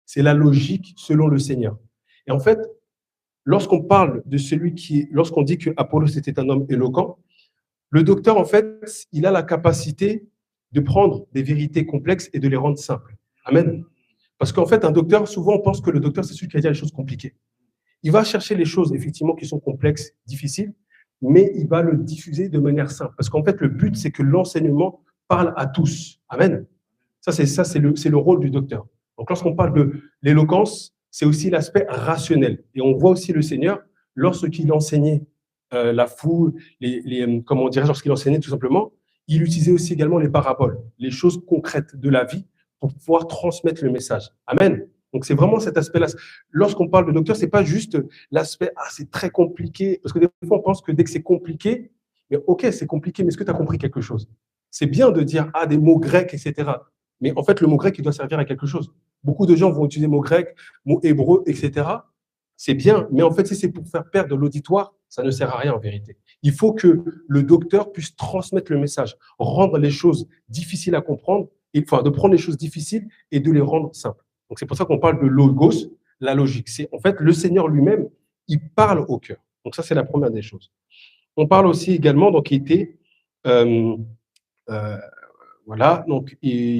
c'est la logique selon le Seigneur. Et en fait, lorsqu'on parle de lorsqu'on dit que Apollos était un homme éloquent, le docteur, en fait, il a la capacité de prendre des vérités complexes et de les rendre simples. Amen. Parce qu'en fait, un docteur, souvent, on pense que le docteur, c'est celui qui va dire les choses compliquées. Il va chercher les choses, effectivement, qui sont complexes, difficiles, mais il va le diffuser de manière simple. Parce qu'en fait, le but, c'est que l'enseignement parle à tous. Amen. C'est le rôle du docteur. Donc, lorsqu'on parle de l'éloquence, c'est aussi l'aspect rationnel. Et on voit aussi le Seigneur, lorsqu'il enseignait la foule, comment dirais-je, lorsqu'il enseignait tout simplement, il utilisait aussi également les paraboles, les choses concrètes de la vie pour pouvoir transmettre le message. Amen. Donc, c'est vraiment cet aspect-là. Lorsqu'on parle de docteur, ce n'est pas juste l'aspect, c'est très compliqué. Parce que des fois, on pense que dès que c'est compliqué, mais ok, c'est compliqué, mais est-ce que tu as compris quelque chose? C'est bien de dire, des mots grecs, etc. Mais en fait, le mot grec, il doit servir à quelque chose. Beaucoup de gens vont utiliser mots grecs, mots hébreux, etc. C'est bien, mais en fait, si c'est pour faire perdre l'auditoire, ça ne sert à rien en vérité. Il faut que le docteur puisse transmettre le message, rendre les choses difficiles à comprendre, enfin, de prendre les choses difficiles et de les rendre simples. Donc, c'est pour ça qu'on parle de logos, la logique. C'est en fait le Seigneur lui-même, il parle au cœur. Donc, ça, c'est la première des choses. On parle aussi également, donc, il était, voilà, donc,